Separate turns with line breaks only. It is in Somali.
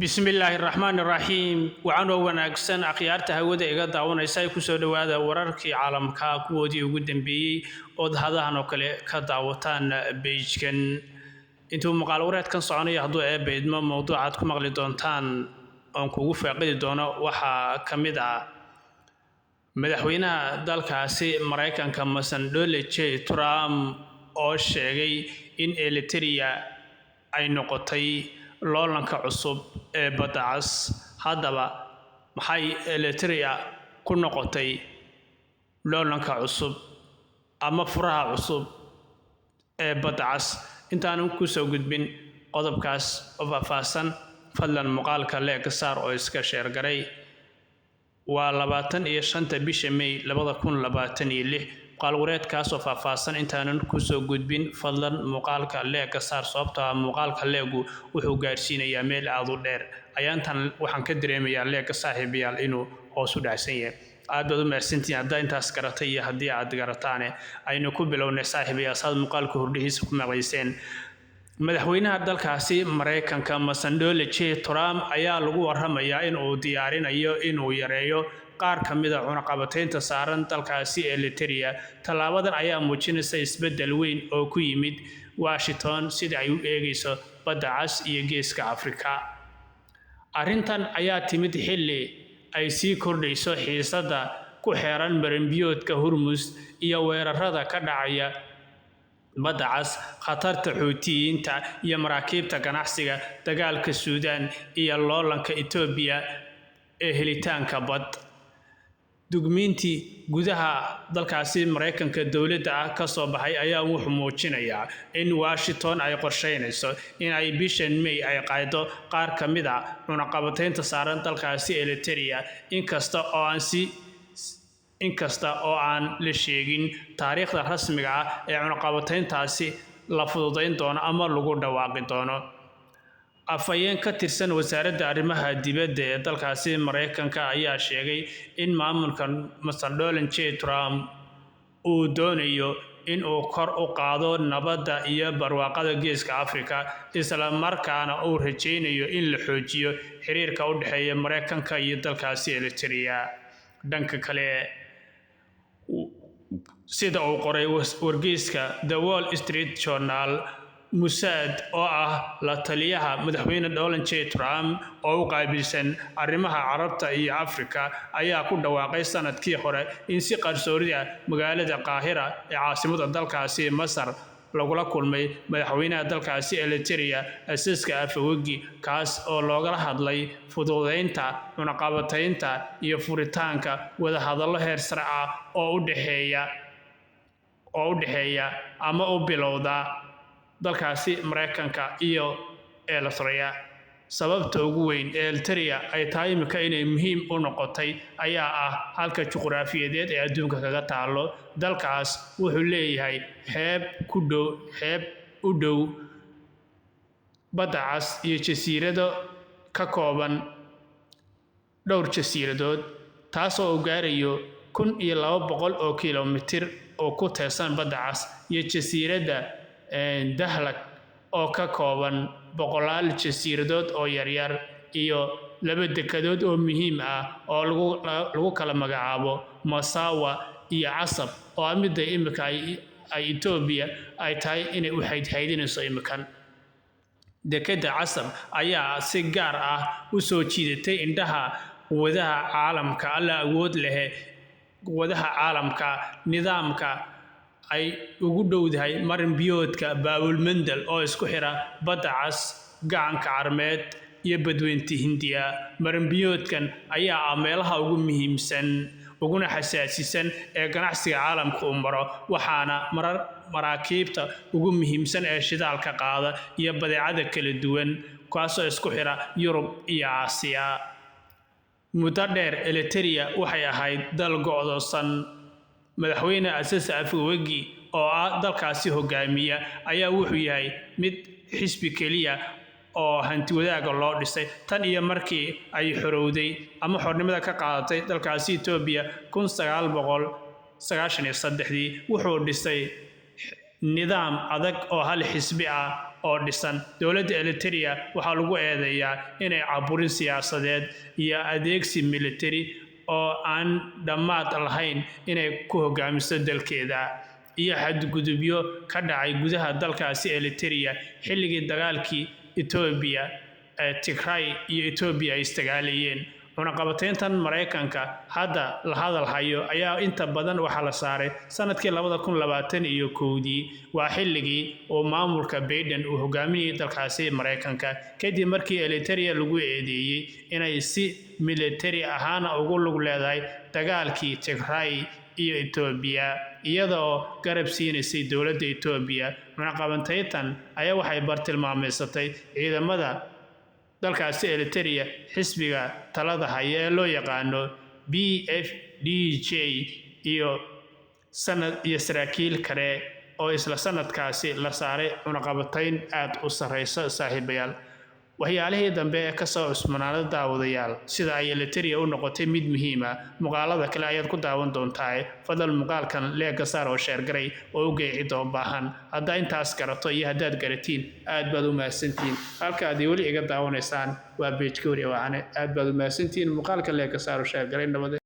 بسم الله الرحمن الرحيم وعنو وناكسن أخيارته هودا إيغا داوانaysa ay ku soo dhawaada wararkii caalamka kuwoodii ugu dambeeyay oo hadahan oo kale ka daawataan page-kan intuu maqaal wareedkan soconaya hadduu eebeedmo mowduucaad ku maqli doontaan oon kugu faaqidi doono waxaa ka mid ah madaxweynaha dalkaasi Mareykanka Donald J. Trump oo sheegay in Eritrea ay noqotay loolanka cusub ee badda cas haddaba maxay Eritrea ku noqotay loolanka cusub ama furaha cusub ee badda cas intaan ku soo gudbin qodobkaas oo faahfaahsan fadlan muuqaalka leeg saar oo iska share garay waa 25 bisha May 2026 qalwareedkaas oo faahfaahsan intaanan ku soo gudbin fadlan muuqaalka leeg saar sababtoo muuqaalka leegu wuxuu gaarsiinayaa meel aad u dheer ayaantan waxaan ka dareemayaa leeg saaxiibayaal inuu hoos u dhacsan yahay aad baad u mahadsantihiin hadda intaas garatay iyo haddii aad garataane aynu ku bilownay saaxiibayaal saad muuqaalka hordhihiisa ku maqlayseen madaxweynaha dalkaasi Mareykanka Donald J. Trump ayaa lagu warramayaa in uu diyaarinayo inuu yareeyo qaar ka mid ah cunaqabataynta saaran dalkaasi Eritrea talaabadan ayaa muujinaysa isbedel weyn oo ku yimid Washington sida ay u eegayso badda cas iyo geeska Afrika arrintan ayaa timid xilli ay sii kordhayso xiisadda ku xeeran marinbiyoodka Hormuz iyo weerarada ka dhacaya badda cas khatarta xuutiyiinta iyo maraakiibta ganacsiga dagaalka Suudaan iyo loolanka Ethiopia ee helitaanka bad dugmiintii gudaha dalkaasi Mareykanka dawladda ah ka soo baxay ayaa wuxuu muujinayaa in Washington ay qorsheynayso in ay bishan May ay qaado qaar ka mid ah cunaqabataynta saaran dalkaasi Eritrea inkasta oo aan la sheegin taariikhda rasmiga ah ee cunaqabatayntaasi la fududeyn doono ama lagu dhawaaqi doono afayeen ka tirsan wasaaradda arrimaha dibadda ee dalkaasi Mareykanka ayaa sheegay in maamulka Donald J. Trump uu doonayo in uu kor u qaado nabadda iyo barwaaqada geeska Afrika isla markaana uu rajaynayo in la xoojiyo xiriirka u dhexeeya Mareykanka iyo dalkaasi Eritrea dhanka kale sida uu qoray wargeyska The Wall Street Journal Mossad oo ah la taliyaha madaxweyne Donald J. Trump oo u qaabilsan arrimaha Carabta iyo Afrika ayaa ku dhawaaqay sanadkii hore in si qarsoodi ah magaalada Qaahira ee caasimadda dalkaasi Masar lagula kulmay madaxweynaha dalkaasi Eritrea Isaias Afwerki kaas oo looga hadlay fududeynta cunaqabataynta iyo furitaanka wadahadallo heer sare ah oo u dhaxeeya ama u bilowda dalkaasi Mareykanka iyo Eritrea sababta ugu weyn ee Eritrea ay tahay imika inay muhiim u noqotay ayaa ah halka juqraafiyadeed ee adduunka kaga taalo dalkaas wuxuu leeyahay xeeb u dhow badda cas iyo jasiirado ka kooban dhowr jasiiradood taasoo u gaarayo 1200 oo kiiloomitir oo ku teesan badda cas iyo jasiiradda Dahlag oo ka kooban 100 jasiiradood oo yaryar iyo 2 dekedood oo muhiim ah oo lagu kala magacaabo Massawa iyo Asab oo midda imika ay Ethiopia ay tahay inay u haydinayso imikan dekeda Asab ayaa si gaar ah u soo jiidatay indhaha wadaha caalamka alla awood leh wadaha caalamka nidaamka ay ugu dhowdahay marin biyoodka Baabul Mandal oo isku xira badda cas gacanka Carmeed iyo badweynta Hindiya marin biyoodkan ayaa ah meelaha ugu muhiimsan uguna xasaasisan ee ganacsiga caalamka u maro waxaana maraakiibta ugu muhiimsan ee shidaalka qaada iyo badeecada kala duwan kaasoo isku xira Yurub iyo Aasiya muddo dheer Eritrea waxay ahayd dal go'doosan madaxweyne Isaias Afwerki oo ah dalkaasi hogaamiya ayaa wuxuu yahay mid xisbi kaliya oo hanti wadaaga loo dhisay tan iyo markii ay xorowday ama xornimada ka qaadatay dalkaasi Ethiopia 1993 wuxuu dhisay nidaam adag oo hal xisbi ah oo dhisan. Dowladda Eritrea waxaa lagu eedeeyaa inay caburin siyaasadeed iyo adeegsi military oo aan dhammaad lahayn inay ku hogaamiso dalkeeda, iyo xadgudubyo ka dhacay gudaha dalkaasi Eritrea xilligii dagaalkii Ethiopia Tigray iyo Ethiopia ay istagaalayeen. cunaqabatayntan Mareykanka hadda la hadal hayo ayaa inta badan waxa la saaray sanadkii 2021 waa xilligii oo maamulka Biden uu hogaaminayay dalkaasi Mareykanka kadib markii Eritrea lagu eedeeyay inay si military ahaan ugu lug leedahay dagaalkii Tigray iyo Ethiopia iyadoo garab siinaysay dowladda Ethiopia. cunaqabatayntan ayaa waxay bartilmaameysatay ciidamada dalkaasi Eritrea xisbiga talada haya ee loo yaqaano BFDJ iyo saraakiil kale oo isla sanadkaasi la saaray cunaqabatayn aad u sareysa saaxiibayaal. waxyaalihii dambe ee ka soo cusbanaada daawadayaal sida ay Eritrea u noqotay mid muhiim ah muuqaalada kale ayaad ku daawan doontaa. fadlan muuqaalkan leega saar oo share garay oo u geecido baahan hadda intaas garato iyo haddaad garatiin aad baad u mahadsantiin. halka aad weli iga daawanaysaan waa page ka wariye waxaan aad baad u mahadsantiin. muuqaalka leega saar oo share garay nabad.